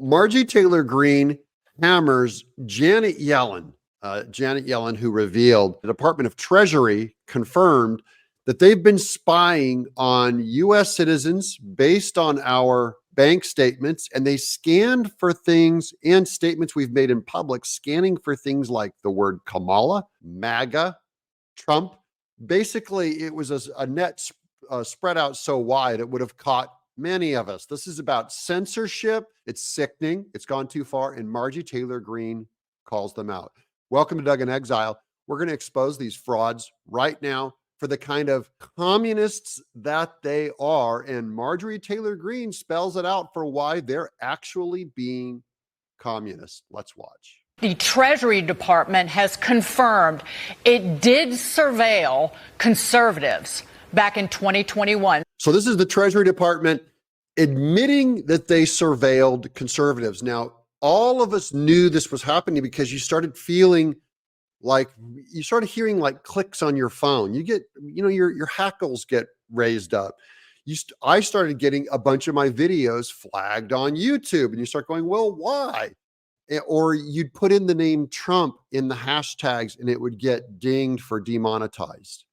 Margie Taylor Greene hammers Janet Yellen. Janet Yellen, who revealed the Department of Treasury confirmed that they've been spying on US citizens based on our bank statements, and they scanned for things and statements we've made in public, scanning for things like the word Kamala, MAGA, Trump. Basically, it was a net spread out so wide it would have caught many of us. This is about censorship. It's sickening. It's gone too far. And Margie Taylor Greene calls them out. Welcome to Doug in Exile. We're going to expose these frauds right now for the kind of communists that they are. And Marjorie Taylor Greene spells it out for why they're actually being communist. Let's watch. The Treasury Department has confirmed it did surveil conservatives back in 2021. So this is the Treasury Department admitting that they surveilled conservatives. Now, all of us knew this was happening because you started feeling like, you started hearing like clicks on your phone. You get, your hackles get raised up. I started getting a bunch of my videos flagged on YouTube, and you start going, well, why? Or you'd put in the name Trump in the hashtags and it would get dinged for demonetized.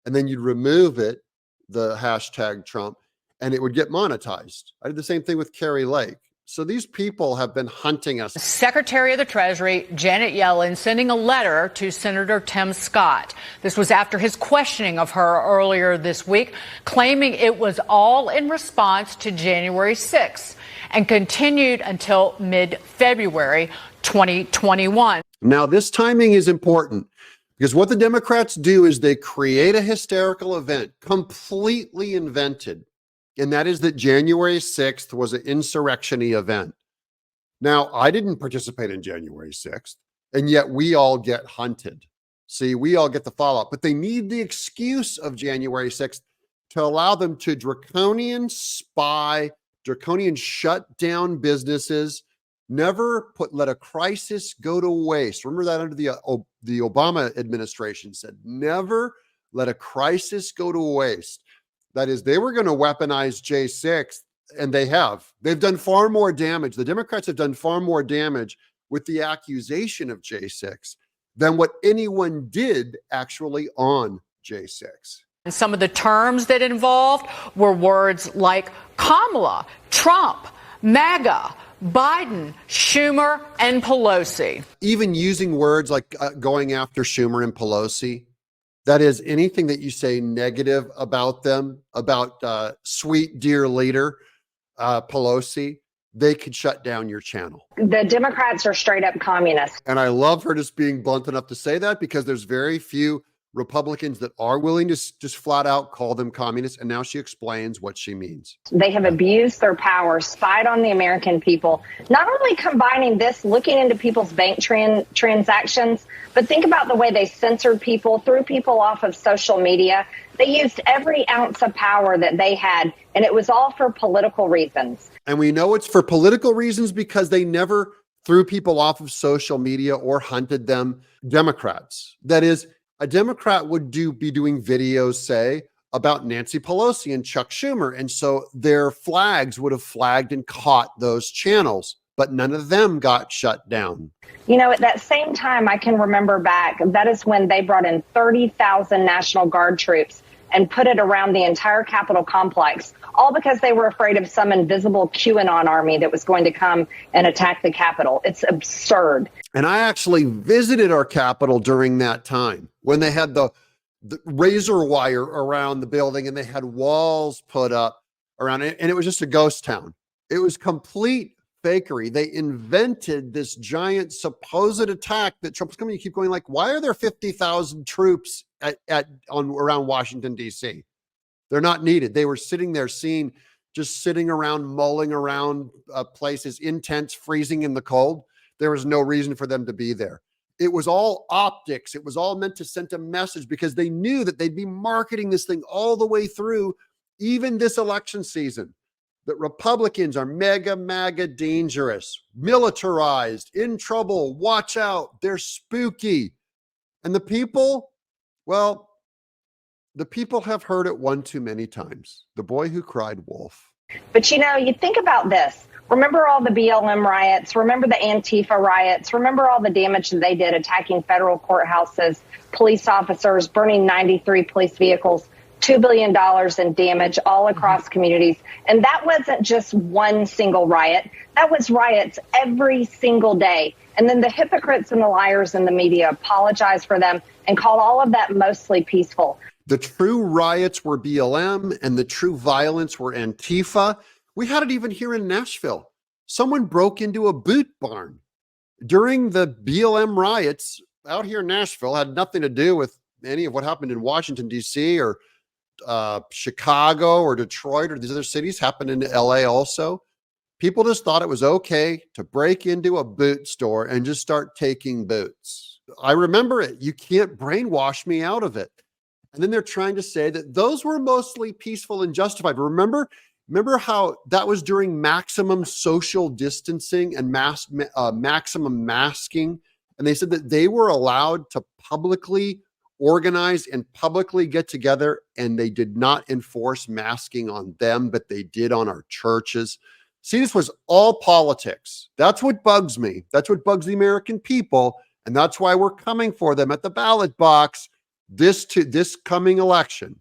And then you'd remove it, the hashtag Trump, and it would get monetized. I did the same thing with Carrie Lake. So these people have been hunting us. Secretary of the Treasury, Janet Yellen, sending a letter to Senator Tim Scott. This was after his questioning of her earlier this week, claiming it was all in response to January 6th and continued until mid-February 2021. Now, this timing is important because what the Democrats do is they create a hysterical event completely invented. And that is that January 6th was an insurrection-y event. Now, I didn't participate in January 6th, and yet we all get hunted. See, we all get the fallout, but they need the excuse of January 6th to allow them to draconian spy, draconian shut down businesses, never let a crisis go to waste. Remember that under the Obama administration said, never let a crisis go to waste. That is, they were going to weaponize J6, and they have. They've done far more damage. The Democrats have done far more damage with the accusation of J6 than what anyone did actually on J6. And some of the terms that involved were words like Kamala, Trump, MAGA, Biden, Schumer, and Pelosi. Even using words like going after Schumer and Pelosi. That is, anything that you say negative about them, about sweet, dear leader Pelosi, they could shut down your channel. The Democrats are straight up communists. And I love her just being blunt enough to say that, because there's very few Republicans that are willing to just flat out call them communists. And now she explains what she means. They have abused their power, spied on the American people, not only combining this, looking into people's bank transactions, but think about the way they censored people, threw people off of social media. They used every ounce of power that they had, and it was all for political reasons. And we know it's for political reasons because they never threw people off of social media or hunted them. Democrats, that is, a Democrat would be doing videos, say, about Nancy Pelosi and Chuck Schumer. And so their flags would have flagged and caught those channels, but none of them got shut down. You know, at that same time, I can remember back, that is when they brought in 30,000 National Guard troops and put it around the entire Capitol complex, all because they were afraid of some invisible QAnon army that was going to come and attack the Capitol. It's absurd. And I actually visited our Capitol during that time when they had the razor wire around the building and they had walls put up around it. And it was just a ghost town. It was complete fakery. They invented this giant supposed attack that Trump's coming to keep going like, why are there 50,000 troops around Washington, D.C.? They're not needed. They were sitting there just sitting around, mulling around places in tents, freezing in the cold. There was no reason for them to be there. It was all optics. It was all meant to send a message because they knew that they'd be marketing this thing all the way through, even this election season, that Republicans are mega, MAGA dangerous, militarized, in trouble, watch out, they're spooky. And the people, well, the people have heard it one too many times. The boy who cried wolf. But you think about this. Remember all the BLM riots? Remember the Antifa riots? Remember all the damage that they did attacking federal courthouses, police officers, burning 93 police vehicles, $2 billion in damage all across communities. And that wasn't just one single riot. That was riots every single day. And then the hypocrites and the liars in the media apologized for them and called all of that mostly peaceful. The true riots were BLM and the true violence were Antifa. We had it even here in Nashville. Someone broke into a boot barn during the BLM riots out here in Nashville. Had nothing to do with any of what happened in Washington, D.C. or Chicago or Detroit or these other cities. Happened in LA also. People just thought it was okay to break into a boot store and just start taking boots. I remember it. You can't brainwash me out of it. And then they're trying to say that those were mostly peaceful and justified. Remember how that was during maximum social distancing and maximum masking? And they said that they were allowed to publicly organize and publicly get together, and they did not enforce masking on them, but they did on our churches. See, this was all politics. That's what bugs me. That's what bugs the American people. And that's why we're coming for them at the ballot box this coming election.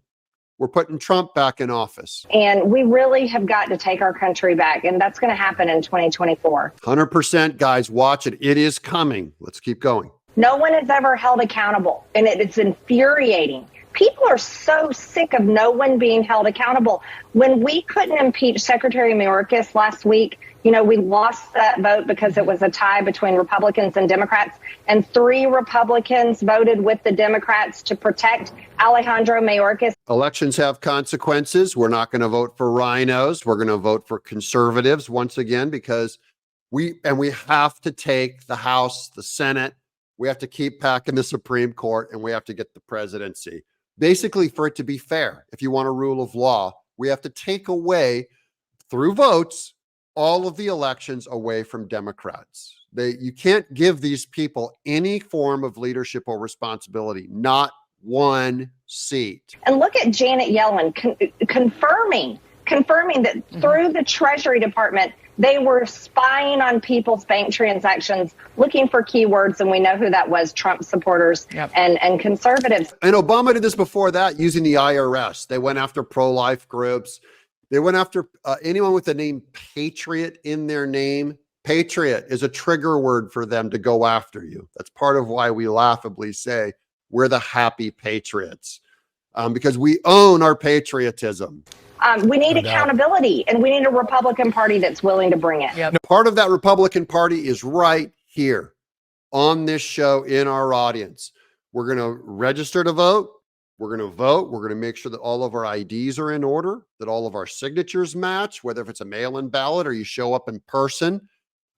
We're putting Trump back in office. And we really have got to take our country back. And that's going to happen in 2024. 100%, guys. Watch it. It is coming. Let's keep going. No one is ever held accountable. And it's infuriating. People are so sick of no one being held accountable. When we couldn't impeach Secretary Mayorkas last week, we lost that vote because it was a tie between Republicans and Democrats, and 3 Republicans voted with the Democrats to protect Alejandro Mayorkas. Elections have consequences. We're not going to vote for rhinos. We're going to vote for conservatives once again, because we have to take the House, the Senate. We have to keep packing the Supreme Court, and we have to get the presidency. Basically, for it to be fair, if you want a rule of law, we have to take away, through votes, all of the elections away from Democrats. You can't give these people any form of leadership or responsibility, not one seat. And look at Janet Yellen confirming that through the Treasury Department, they were spying on people's bank transactions, looking for keywords, and we know who that was: Trump supporters and conservatives. And Obama did this before that using the IRS. They went after pro-life groups. They went after anyone with the name Patriot in their name. Patriot is a trigger word for them to go after you. That's part of why we laughably say we're the happy patriots, because we own our patriotism. We need accountability, and we need a Republican Party that's willing to bring it. Yep. Part of that Republican Party is right here on this show in our audience. We're going to register to vote. We're going to vote. We're going to make sure that all of our IDs are in order, that all of our signatures match, whether if it's a mail-in ballot or you show up in person.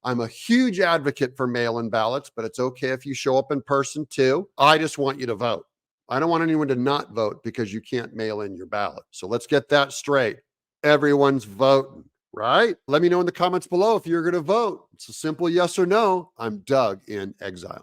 I'm a huge advocate for mail-in ballots, but it's okay if you show up in person too. I just want you to vote. I don't want anyone to not vote because you can't mail in your ballot. So let's get that straight. Everyone's voting, right? Let me know in the comments below if you're going to vote. It's a simple yes or no. I'm Doug in Exile.